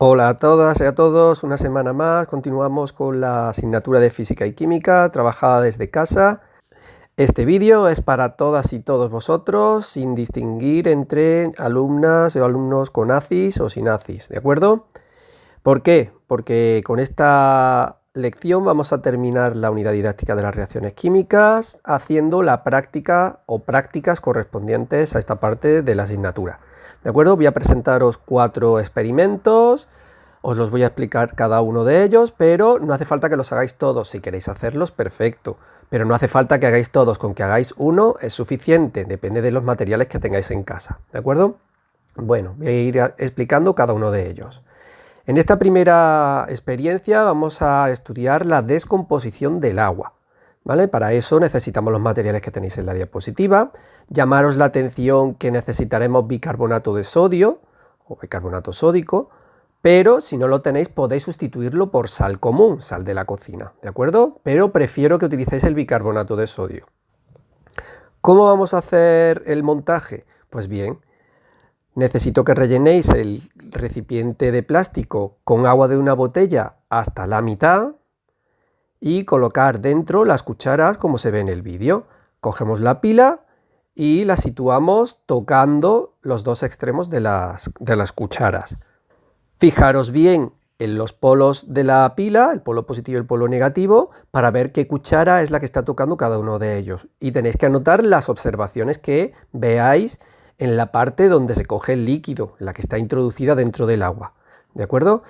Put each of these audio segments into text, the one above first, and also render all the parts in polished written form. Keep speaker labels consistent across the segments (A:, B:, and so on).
A: Hola a todas y a todos, una semana más, continuamos con la asignatura de Física y Química, trabajada desde casa. Este vídeo es para todas y todos vosotros, sin distinguir entre alumnas o alumnos con ACIS o sin ACIS, ¿de acuerdo? ¿Por qué? Porque con esta lección vamos a terminar la unidad didáctica de las reacciones químicas haciendo la práctica o prácticas correspondientes a esta parte de la asignatura. ¿De acuerdo? Voy a presentaros 4 experimentos, os los voy a explicar cada uno de ellos, pero no hace falta que los hagáis todos. Si queréis hacerlos, perfecto. Pero no hace falta que hagáis todos, con que hagáis uno es suficiente, depende de los materiales que tengáis en casa. ¿De acuerdo? Bueno, voy a ir explicando cada uno de ellos. En esta primera experiencia vamos a estudiar la descomposición del agua, ¿vale? Para eso necesitamos los materiales que tenéis en la diapositiva. Llamaros la atención que necesitaremos bicarbonato de sodio o bicarbonato sódico, pero si no lo tenéis podéis sustituirlo por sal común, sal de la cocina, ¿de acuerdo? Pero prefiero que utilicéis el bicarbonato de sodio. ¿Cómo vamos a hacer el montaje? Pues bien, necesito que rellenéis el recipiente de plástico con agua de una botella hasta la mitad y colocar dentro las cucharas como se ve en el vídeo. Cogemos la pila y la situamos tocando los dos extremos de las cucharas. Fijaros bien en los polos de la pila, el polo positivo y el polo negativo, para ver qué cuchara es la que está tocando cada uno de ellos. Y tenéis que anotar las observaciones que veáis en la parte donde se coge el líquido, la que está introducida dentro del agua, ¿de acuerdo?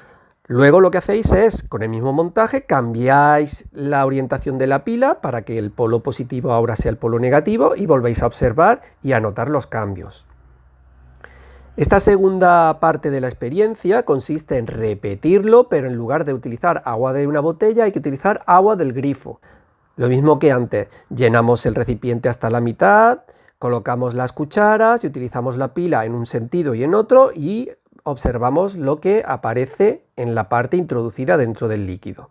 A: Luego lo que hacéis es, con el mismo montaje, cambiáis la orientación de la pila para que el polo positivo ahora sea el polo negativo y volvéis a observar y a anotar los cambios. Esta segunda parte de la experiencia consiste en repetirlo, pero en lugar de utilizar agua de una botella hay que utilizar agua del grifo. Lo mismo que antes, llenamos el recipiente hasta la mitad, colocamos las cucharas y utilizamos la pila en un sentido y en otro y observamos lo que aparece en la parte introducida dentro del líquido.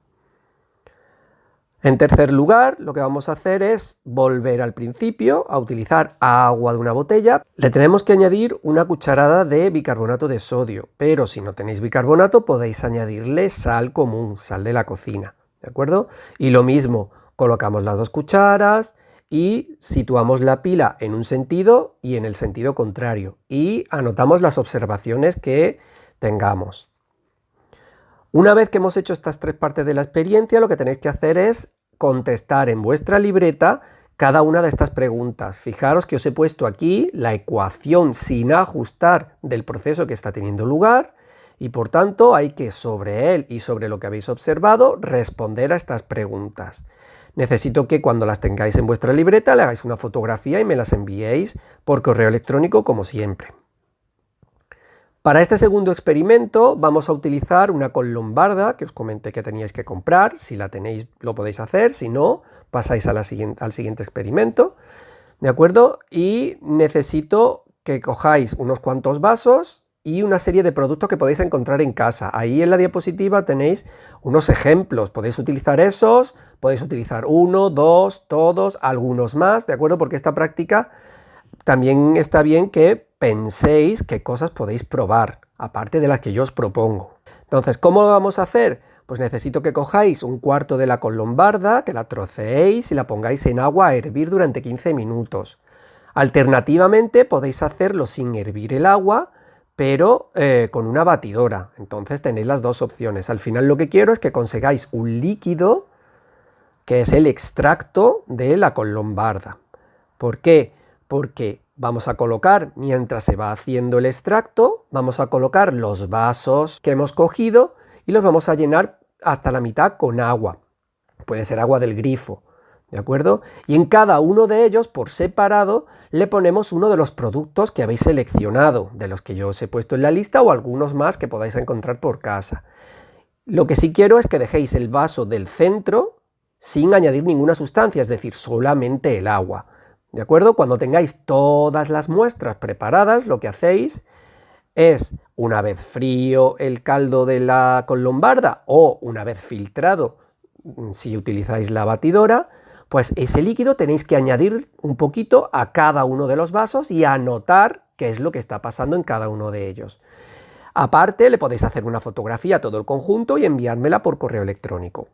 A: En tercer lugar, lo que vamos a hacer es volver al principio a utilizar agua de una botella. Le tenemos que añadir una cucharada de bicarbonato de sodio, pero si no tenéis bicarbonato podéis añadirle sal común, sal de la cocina, ¿de acuerdo? Y lo mismo, colocamos las dos cucharas y situamos la pila en un sentido y en el sentido contrario y anotamos las observaciones que tengamos. Una vez que hemos hecho estas 3 partes de la experiencia, lo que tenéis que hacer es contestar en vuestra libreta cada una de estas preguntas. Fijaros que os he puesto aquí la ecuación sin ajustar del proceso que está teniendo lugar y por tanto hay que sobre él y sobre lo que habéis observado responder a estas preguntas. Necesito que cuando las tengáis en vuestra libreta le hagáis una fotografía y me las enviéis por correo electrónico como siempre. Para este segundo experimento vamos a utilizar una colombarda que os comenté que teníais que comprar. Si la tenéis lo podéis hacer, si no pasáis a al siguiente experimento, ¿de acuerdo? Y necesito que cojáis unos cuantos vasos y una serie de productos que podéis encontrar en casa. Ahí en la diapositiva tenéis unos ejemplos, podéis utilizar esos, podéis utilizar uno, dos, todos, algunos más, ¿de acuerdo? Porque esta práctica también está bien que penséis qué cosas podéis probar, aparte de las que yo os propongo. Entonces, ¿cómo lo vamos a hacer? Pues necesito que cojáis un cuarto de la colombarda, que la troceéis y la pongáis en agua a hervir durante 15 minutos. Alternativamente podéis hacerlo sin hervir el agua, pero con una batidora. Entonces tenéis las dos opciones. Al final lo que quiero es que consigáis un líquido que es el extracto de la colombarda. ¿Por qué? Porque vamos a colocar, mientras se va haciendo el extracto, vamos a colocar los vasos que hemos cogido y los vamos a llenar hasta la mitad con agua. Puede ser agua del grifo, ¿de acuerdo? Y en cada uno de ellos, por separado, le ponemos uno de los productos que habéis seleccionado, de los que yo os he puesto en la lista o algunos más que podáis encontrar por casa. Lo que sí quiero es que dejéis el vaso del centro sin añadir ninguna sustancia, es decir, solamente el agua. ¿De acuerdo? Cuando tengáis todas las muestras preparadas, lo que hacéis es, una vez frío el caldo de la colombarda o una vez filtrado, si utilizáis la batidora, pues ese líquido tenéis que añadir un poquito a cada uno de los vasos y anotar qué es lo que está pasando en cada uno de ellos. Aparte, le podéis hacer una fotografía a todo el conjunto y enviármela por correo electrónico.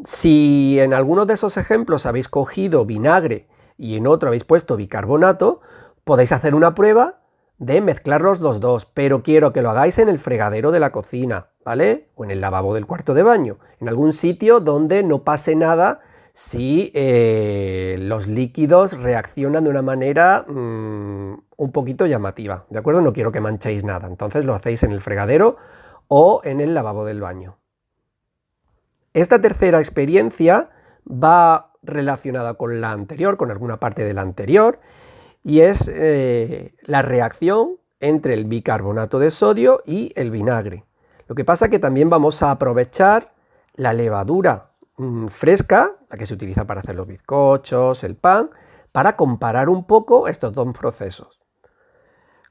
A: Si en alguno de esos ejemplos habéis cogido vinagre y en otro habéis puesto bicarbonato, podéis hacer una prueba de mezclar los dos, pero quiero que lo hagáis en el fregadero de la cocina, ¿vale? O en el lavabo del cuarto de baño, en algún sitio donde no pase nada si los líquidos reaccionan de una manera un poquito llamativa, ¿de acuerdo? No quiero que manchéis nada, entonces lo hacéis en el fregadero o en el lavabo del baño. Esta tercera experiencia va relacionada con la anterior, con alguna parte de la anterior, y es la reacción entre el bicarbonato de sodio y el vinagre. Lo que pasa es que también vamos a aprovechar la levadura fresca, la que se utiliza para hacer los bizcochos, el pan, para comparar un poco estos dos procesos.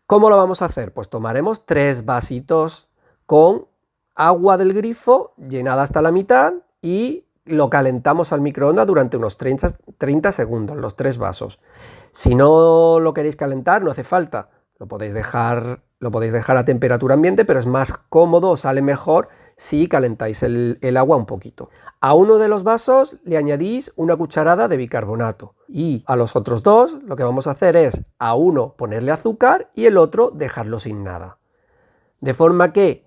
A: ¿Cómo lo vamos a hacer? Pues tomaremos 3 vasitos con agua del grifo llenada hasta la mitad y lo calentamos al microondas durante unos 30 segundos, los 3 vasos. Si no lo queréis calentar, no hace falta, lo podéis dejar a temperatura ambiente, pero es más cómodo, sale mejor si calentáis el agua un poquito. A uno de los vasos le añadís una cucharada de bicarbonato y a los otros 2 lo que vamos a hacer es a uno ponerle azúcar y el otro dejarlo sin nada. De forma que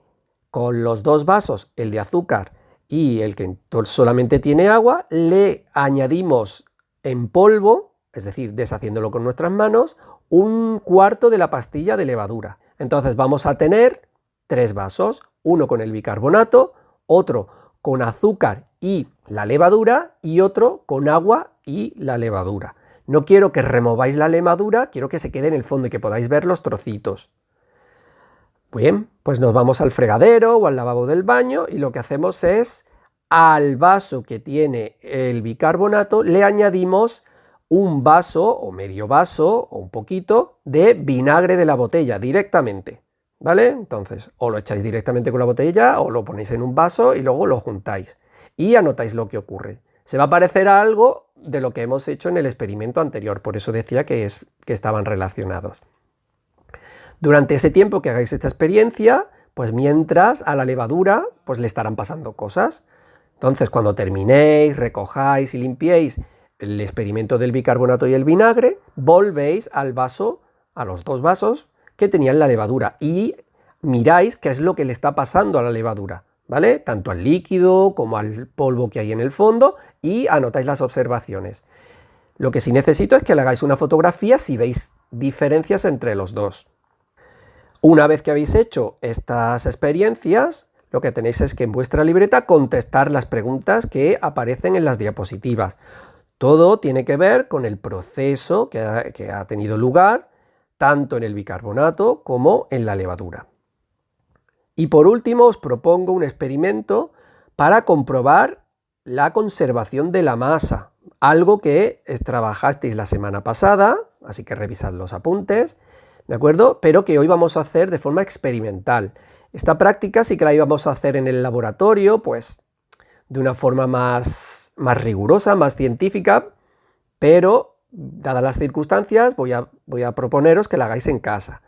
A: con los 2 vasos, el de azúcar y el que solamente tiene agua, le añadimos en polvo, es decir, deshaciéndolo con nuestras manos, 1/4 de la pastilla de levadura. Entonces vamos a tener 3 vasos, uno con el bicarbonato, otro con azúcar y la levadura y otro con agua y la levadura. No quiero que remováis la levadura, quiero que se quede en el fondo y que podáis ver los trocitos. Bien, pues nos vamos al fregadero o al lavabo del baño y lo que hacemos es, al vaso que tiene el bicarbonato, le añadimos un vaso o medio vaso o un poquito de vinagre de la botella directamente, ¿vale? Entonces, o lo echáis directamente con la botella o lo ponéis en un vaso y luego lo juntáis y anotáis lo que ocurre. Se va a parecer a algo de lo que hemos hecho en el experimento anterior, por eso decía que estaban relacionados. Durante ese tiempo que hagáis esta experiencia, pues mientras a la levadura pues le estarán pasando cosas. Entonces, cuando terminéis, recojáis y limpiéis el experimento del bicarbonato y el vinagre, volvéis al vaso, a los 2 vasos que tenían la levadura y miráis qué es lo que le está pasando a la levadura, ¿vale? Tanto al líquido como al polvo que hay en el fondo y anotáis las observaciones. Lo que sí necesito es que le hagáis una fotografía si veis diferencias entre los dos. Una vez que habéis hecho estas experiencias, lo que tenéis es que en vuestra libreta contestar las preguntas que aparecen en las diapositivas. Todo tiene que ver con el proceso que ha tenido lugar, tanto en el bicarbonato como en la levadura. Y por último os propongo un experimento para comprobar la conservación de la masa, algo que trabajasteis la semana pasada, así que revisad los apuntes, ¿de acuerdo? Pero que hoy vamos a hacer de forma experimental. Esta práctica sí que la íbamos a hacer en el laboratorio, pues de una forma más rigurosa, más científica, pero dadas las circunstancias voy a proponeros que la hagáis en casa.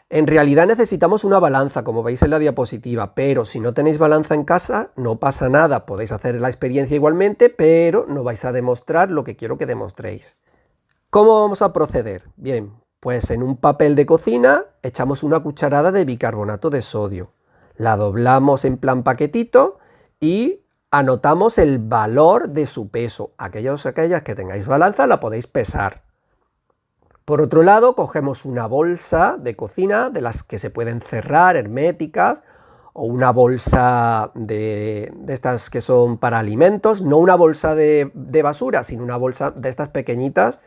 A: En realidad necesitamos una balanza, como veis en la diapositiva, pero si no tenéis balanza en casa no pasa nada, podéis hacer la experiencia igualmente, pero no vais a demostrar lo que quiero que demostréis. ¿Cómo vamos a proceder? Bien, pues en un papel de cocina echamos una cucharada de bicarbonato de sodio, la doblamos en plan paquetito y anotamos el valor de su peso. Aquellas que tengáis balanza la podéis pesar. Por otro lado, cogemos una bolsa de cocina, de las que se pueden cerrar, herméticas, o una bolsa de estas que son para alimentos, no una bolsa de basura, sino una bolsa de estas pequeñitas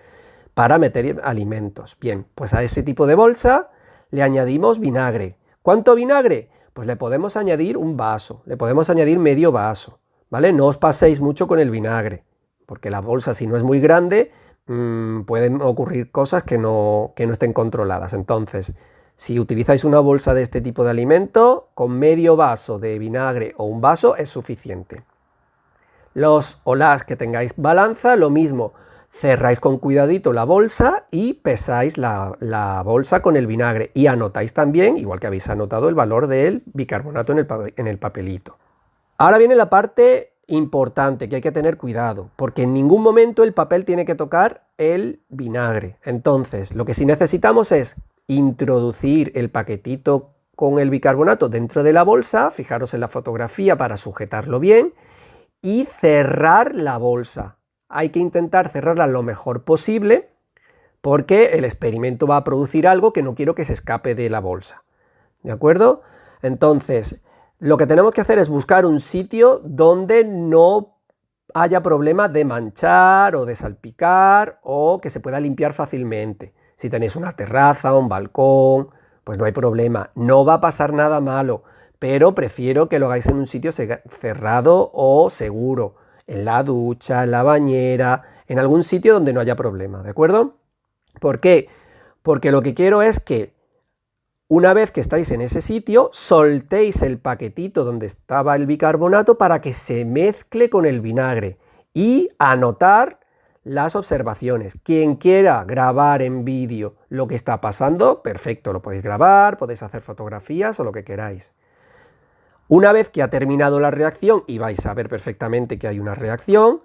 A: para meter alimentos. Bien, pues a ese tipo de bolsa le añadimos vinagre. ¿Cuánto vinagre? Pues le podemos añadir un vaso, le podemos añadir medio vaso, ¿vale? No os paséis mucho con el vinagre, porque la bolsa, si no es muy grande, pueden ocurrir cosas que no estén controladas. Entonces, si utilizáis una bolsa de este tipo de alimento, con medio vaso de vinagre o un vaso es suficiente. Los o las que tengáis balanza, lo mismo, cerráis con cuidadito la bolsa y pesáis la bolsa con el vinagre y anotáis también, igual que habéis anotado, el valor del bicarbonato en el papelito. Ahora viene la parte importante que hay que tener cuidado, porque en ningún momento el papel tiene que tocar el vinagre. Entonces, lo que sí necesitamos es introducir el paquetito con el bicarbonato dentro de la bolsa, fijaros en la fotografía para sujetarlo bien, y cerrar la bolsa. Hay que intentar cerrarla lo mejor posible, porque el experimento va a producir algo que no quiero que se escape de la bolsa. ¿De acuerdo? Entonces, lo que tenemos que hacer es buscar un sitio donde no haya problema de manchar o de salpicar o que se pueda limpiar fácilmente. Si tenéis una terraza, un balcón, pues no hay problema. No va a pasar nada malo, pero prefiero que lo hagáis en un sitio cerrado o seguro. En la ducha, en la bañera, en algún sitio donde no haya problema, ¿de acuerdo? ¿Por qué? Porque lo que quiero es que una vez que estáis en ese sitio, soltéis el paquetito donde estaba el bicarbonato para que se mezcle con el vinagre y anotar las observaciones. Quien quiera grabar en vídeo lo que está pasando, perfecto, lo podéis grabar, podéis hacer fotografías o lo que queráis. Una vez que ha terminado la reacción y vais a ver perfectamente que hay una reacción,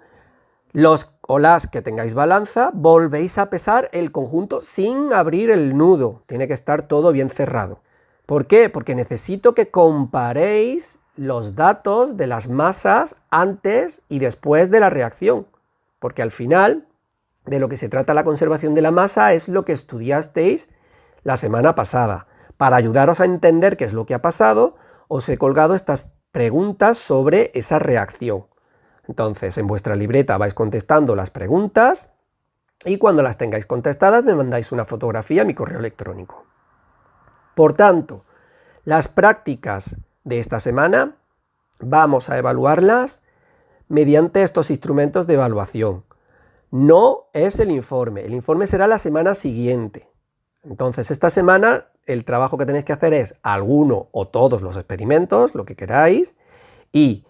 A: los o las que tengáis balanza, volvéis a pesar el conjunto sin abrir el nudo. Tiene que estar todo bien cerrado. ¿Por qué? Porque necesito que comparéis los datos de las masas antes y después de la reacción. Porque al final, de lo que se trata la conservación de la masa es lo que estudiasteis la semana pasada. Para ayudaros a entender qué es lo que ha pasado, os he colgado estas preguntas sobre esa reacción. Entonces, en vuestra libreta vais contestando las preguntas y cuando las tengáis contestadas me mandáis una fotografía a mi correo electrónico. Por tanto, las prácticas de esta semana vamos a evaluarlas mediante estos instrumentos de evaluación. No es el informe será la semana siguiente. Entonces, esta semana el trabajo que tenéis que hacer es alguno o todos los experimentos, lo que queráis, y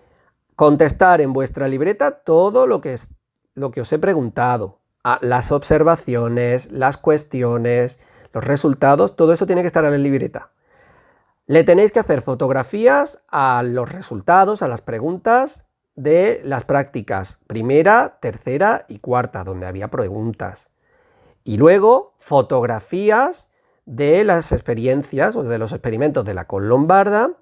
A: contestar en vuestra libreta todo lo que os he preguntado, las observaciones, las cuestiones, los resultados, todo eso tiene que estar en la libreta. Le tenéis que hacer fotografías a los resultados, a las preguntas de las prácticas primera, tercera y cuarta, donde había preguntas. Y luego fotografías de las experiencias o de los experimentos de la col lombarda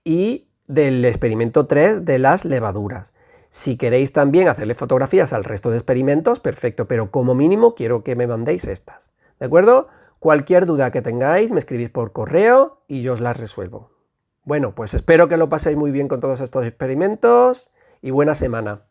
A: y del experimento 3 de las levaduras. Si queréis también hacerle fotografías al resto de experimentos, perfecto, pero como mínimo quiero que me mandéis estas, ¿de acuerdo? Cualquier duda que tengáis me escribís por correo y yo os las resuelvo. Bueno, pues espero que lo paséis muy bien con todos estos experimentos y buena semana.